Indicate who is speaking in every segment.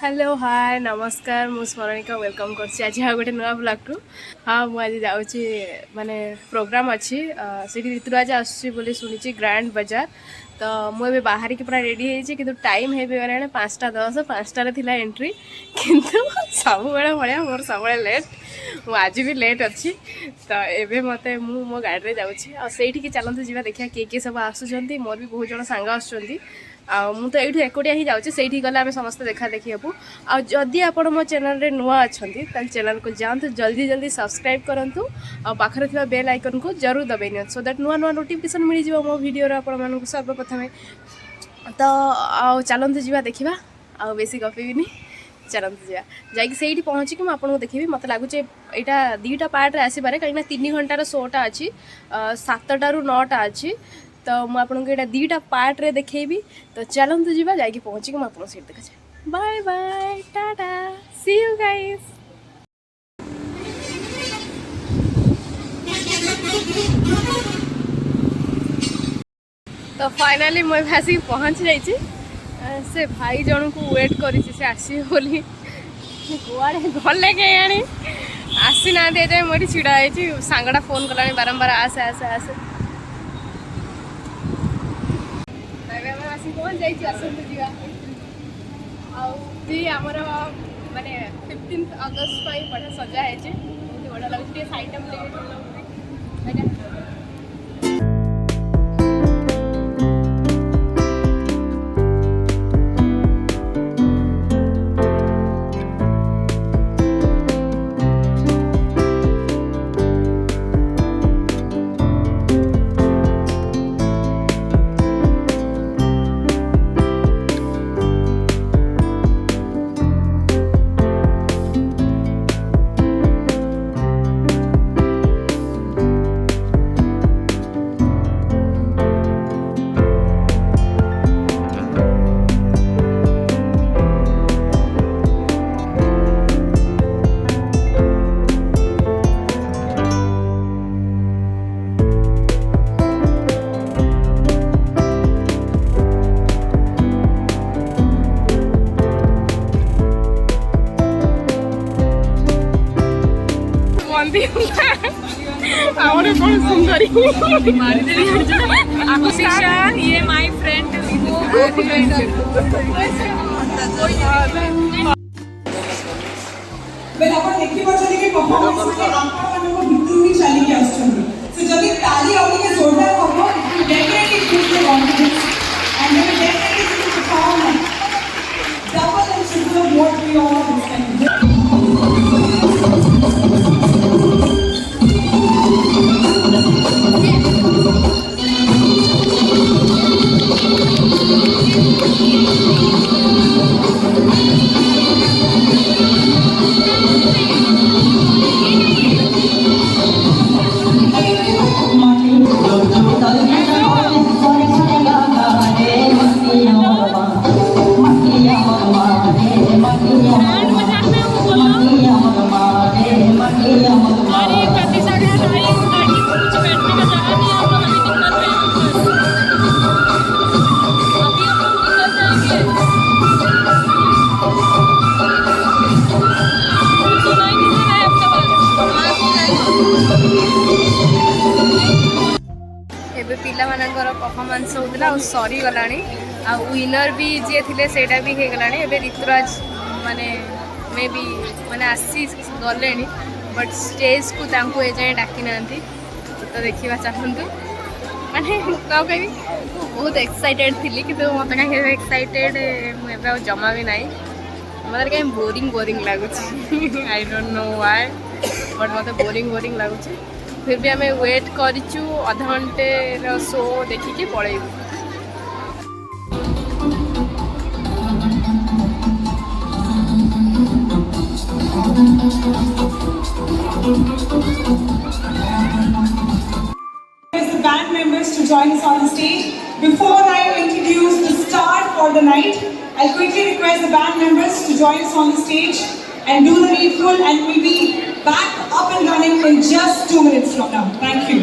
Speaker 1: Hello hi नमस्कार मु स्मरणिका welcome करछि आज गोटे नुआ ब्लॉग टू। हाँ मुझे जाऊँगी माने प्रोग्राम अच्छी से ऋतुराज आसुची बोली शुणी ग्रांड बाजार। तो मुझे बाहर की पूरा रेडी है कि टाइम है गलाने 5:10 5टार थिला एंट्री किंतु सब भाया मोर सब लेट आज भी लेट अच्छी। तो एबे मते मो गाड़ी में जाऊँगी की चलते जावा देखिए किए सब आसुँच मोर भी बहुत जन सांग आसुँच तो ये एकुटिया ही जाऊँगी से गले आम समस्त देखा देखी हेबू। आदि आप मो चैनल नुआ अच्छा चैनल को जातु जल्दी जल्दी सब्सक्राइब करूँ और पाखरे थी बेल आइकन को जरूर दबाई नि सो दैट नुआ नुआ नोटिफिकेशन मिल जाए मो वीडियो आप सर्वप्रथमें। तो चलते जावा देखा आ बेसी गपीबी चलते जा जाकि पहुँचिकी मुझे देखी मत लगुच यहाँ 2टा पार्ट्रे आसपे कहीं 3 घंटार शोटा अच्छी 7टा ରୁ 9टा अच्छी। तो मुझे यहाँ 2टा पार्ट्रे देखेबी। तो चलते जावा जाकि पहुँचिकी मुझे सीट देखा बाय बाय टाटा सी यू गाइस। तो फाइनाली मुझे आसिक पहुँच जाइए से भाई जन को वेट करी से आसवे बोली कुआड़े गले के आनी आसी ना जाए मुझे छिड़ा सांगटा फोन कला बारंबार आसे आसे आसे पहुँच जाइए आमर माने 15 अगस्त बढ़िया सजा है बढ़िया लगे सैड सुंदरी ये माय फ्रेंड
Speaker 2: वेल आपण देखि पछली के परफॉर्मेंस के आपण मानको भितर भी चली के आछन सो जदी ताली आउनी के जोरदार होबो definitely boost the confidence and we will definitely perform double and triple what we all expect.
Speaker 1: Performance होता सरी गला आ विनर भी जी थे सेटा भी हो गला ऋतुराज माने मे भी माने आसी गले बट स्टेज को ए जाए डाकी ना। तो देखा चाहतु माने कह कह बहुत एक्साइटेड थी कि मत कहीं एक्साइटेड मुझे जमा भी ना मतलब कहीं बोरिंग बोरिंग लगुच I don't know why but मत बोरिंग बोरिंग लगुच। फिर भी आम वेट करूँ अध घंटे show देखिकी पलैबू।
Speaker 2: The band members to join us on the stage. Before I introduce the star for the night, I'll quickly request the band members to join us on the stage and do the needful, and we'll be back up and running in just 2 minutes from now. Thank you.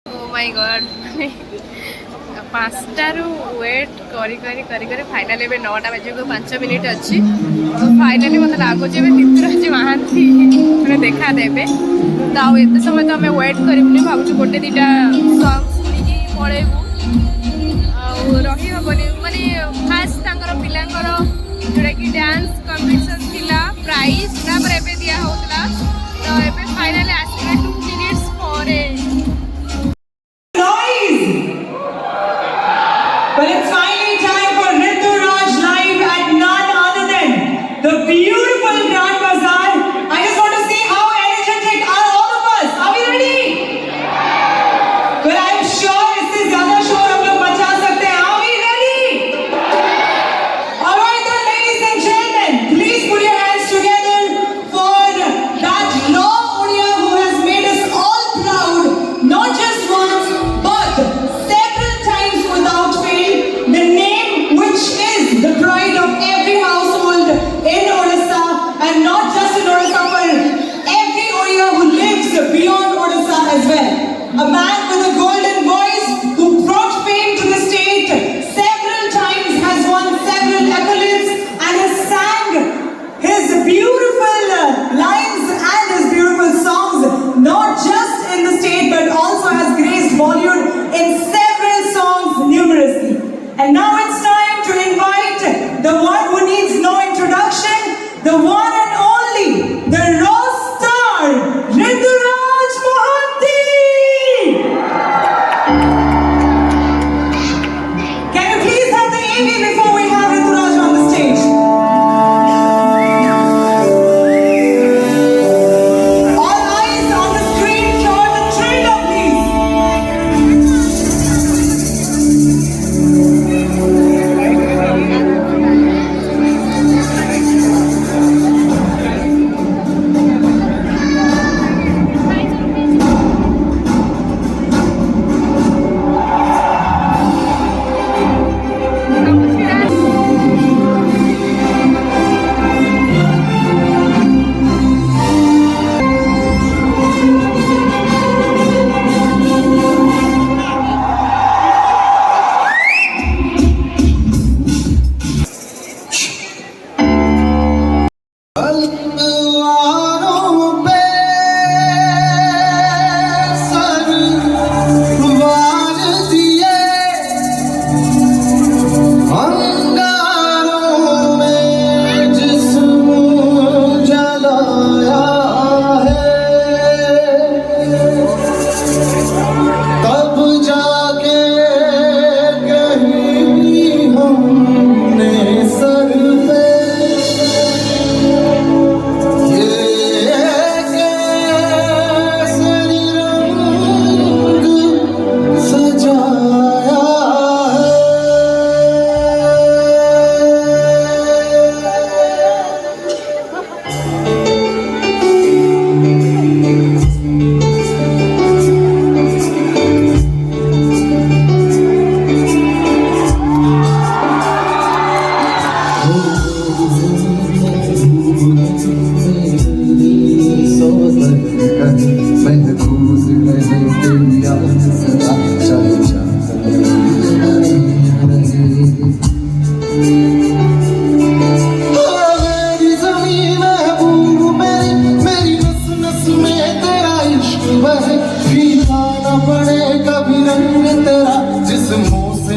Speaker 1: Oh my God. 5टारू wait करी करी करी करी finally एबे 9टा बजे को 5 minute अच्छी तो फाइनाली मत लागुच ऋतुराज महांती मैंने देखा देवे तो आउ एत समय तो आम वेट करूनी भावुँ गोटे दुटा सॉन्ग शुणिकी पलैबू रही हेनी माने फास्ट पिलांकर जोटा कि डांस कंपटीशन थिला प्राइज तापर एबे दिया होतला तो एबे फाइनाली आसीबे 2 मिनिट्स परे
Speaker 2: But it's finally time for Rituraj live at none other than the beautiful Grand Bazaar. I just want to see how energetic are all of us. Are we ready? Well, I'm sure इससे ज़्यादा शोर हम लोग मचा सकते हैं. Are we ready? All right, then, ladies and gentlemen, please put your hands together for that long Odia who has made us all proud, not just once, but several times without fail. The name which is the pride of every household in Odisha, and not just in Odisha, for every Odia who lives beyond Odisha as well. A man with a golden voice who brought fame to the state several times, has won several accolades, and has sang his beautiful lines and his beautiful songs, not just in the state but also has graced Bollywood in several songs numerously. And now it's time to invite the one who needs no introduction, the one and only, the raw star, Rituraj Mohanty! Can you please have the AV before we have Rituraj on the stage? All eyes on the screen for the trailer, please.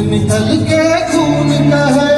Speaker 3: निकल के खून का है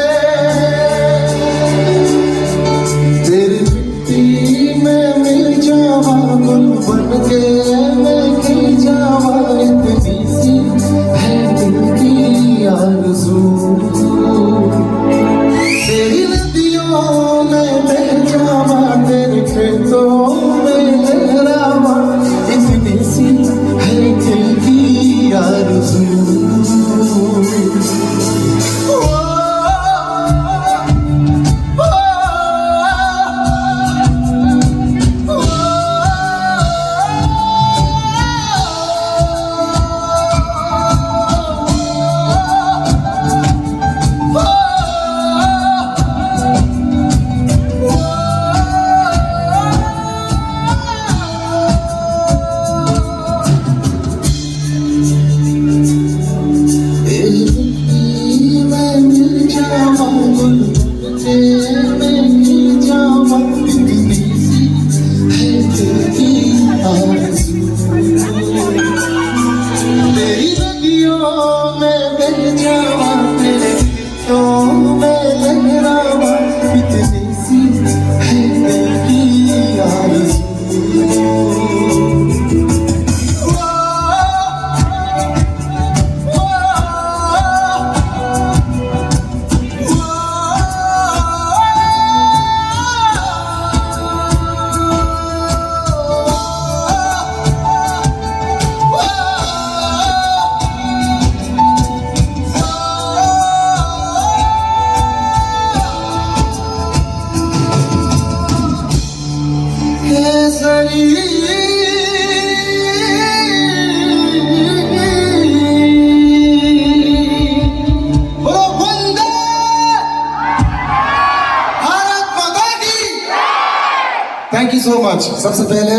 Speaker 3: thank you so much. सबसे पहले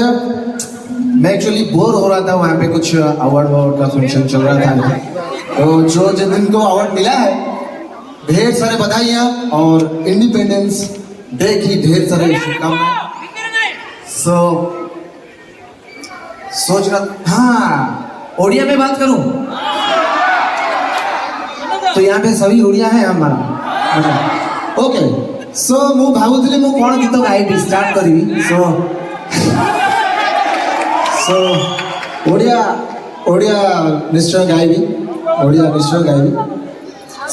Speaker 3: मैं actually bore हो रहा था, वहाँ पे कुछ अवार्ड का फंक्शन चल रहा था, तो जो जिनको अवार्ड मिला है ढेर सारे बधाइयाँ और इंडिपेंडेंस डे की ढेर सारे शुभकामनाएं। सोच रहा, हाँ ओडिया में बात करूं तो यहाँ पे सभी ओडिया है हमारा। ओके सो मु भावुଥିଲି ମୁଁ କଣ ଗୀତ ଗାଇବି ଷ୍ଟାର୍ଟ କରିବି। सो ओडिया निश्चय गाइबी।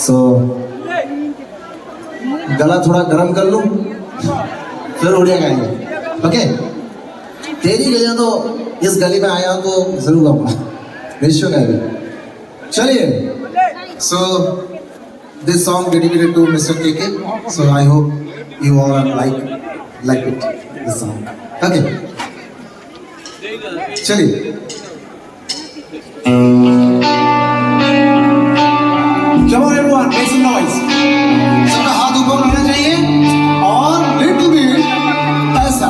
Speaker 3: सो गला थोड़ा गर्म कर लूं फिर ओडिया गाएंगे। ओके तेरी गलियां तो इस गली में आया तो जरूर गाऊंगा, निश्चय गाएंगे। चलिए सो this song dedicated to Mr. KK. So I hope you all like it, this song. Okay. चलिए Come on everyone, make some noise. सबका हाथ ऊपर होना चाहिए और little bit ऐसा।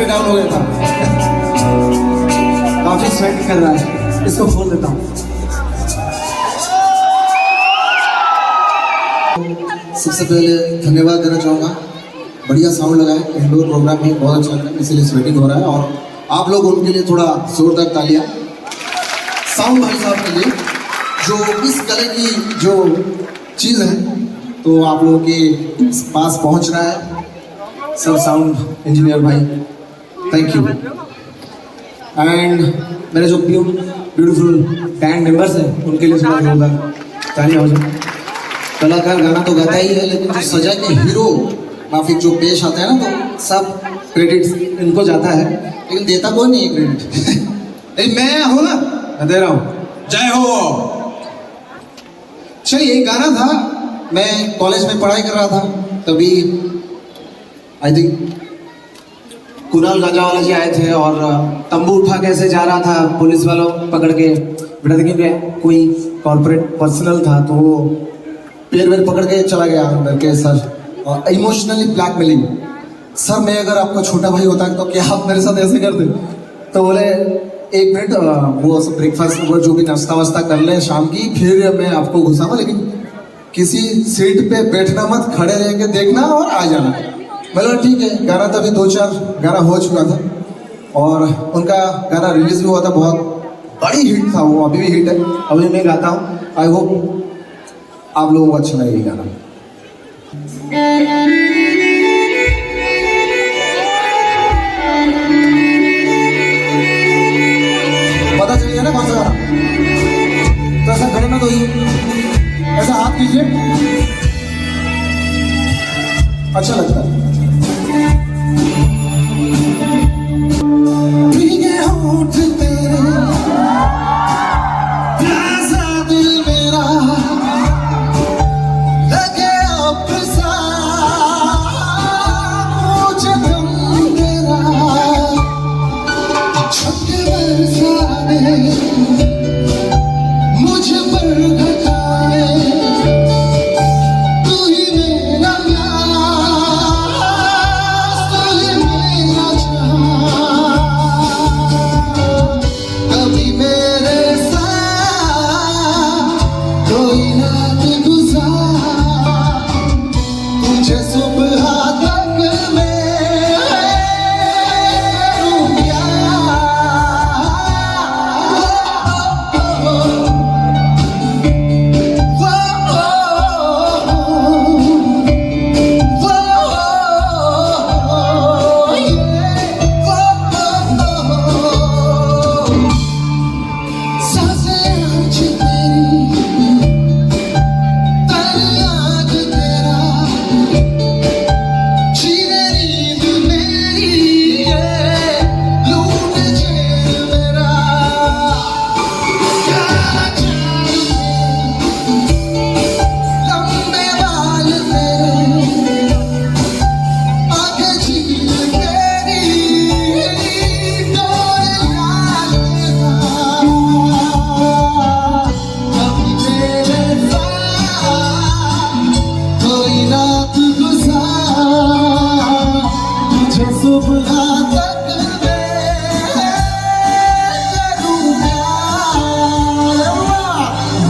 Speaker 3: डाउन हो गया था, काफी स्वेट कर रहा है, इसको खोल देता हूँ। सबसे पहले धन्यवाद देना चाहूँगा, बढ़िया साउंड लगा है, इंडोर प्रोग्राम भी बहुत अच्छा लगा, इसीलिए स्वेटिंग हो रहा है। और आप लोग उनके लिए थोड़ा जोरदार तालियां साउंड भाई साहब के लिए, जो इस गले की जो चीज़ है तो आप लोगों के पास पहुँच रहा है। सब साउंड इंजीनियर भाई थैंक यू। एंड मेरे जो ब्यूटीफुल बैंड मेंबर्स हैं उनके लिए थोड़ा जोरदार तालियां हो जाए। कलाकार गाना तो गाता ही है, लेकिन जो सजा के हीरो माफिक जो पेश आते हैं ना, तो सब क्रेडिट्स इनको जाता है, लेकिन देता कोई नहीं है क्रेडिट। लेकिन मैं हूँ ना, मैं दे रहा हूँ। जय हो। चलिए एक गाना था, मैं कॉलेज में पढ़ाई कर रहा था, तभी आई थिंक कुणाल गांजावाला जी आए थे और तंबू उठा के ऐसे जा रहा था, पुलिस वालों पकड़ के बेटा देखिए कोई कॉर्पोरेट पर्सनल था तो वो पैर वैर पकड़ के चला गया अंदर के सर, इमोशनली ब्लैकमेलिंग। सर मैं अगर आपका छोटा भाई होता तो क्या आप मेरे साथ ऐसे करते? तो बोले 1 मिनट वो ब्रेकफास्ट वो जो भी नाश्ता वास्ता कर ले शाम की, फिर मैं आपको घुसाऊंगा, लेकिन किसी सीट पे बैठना मत, खड़े रह के देखना और आ जाना। मतलब ठीक है। गाना तभी 2-4 गाना हो चुका था और उनका गाना रिलीज भी हुआ था, बहुत बड़ी हिट था वो, अभी भी हिट है, अभी मैं गाता हूँ। आई होप आप लोगों को अच्छा लगेगा गाना। पता चलिए ना कौन सा गाना? तो ऐसा खड़े ना, तो ऐसा हाथ कीजिए, अच्छा लगता है।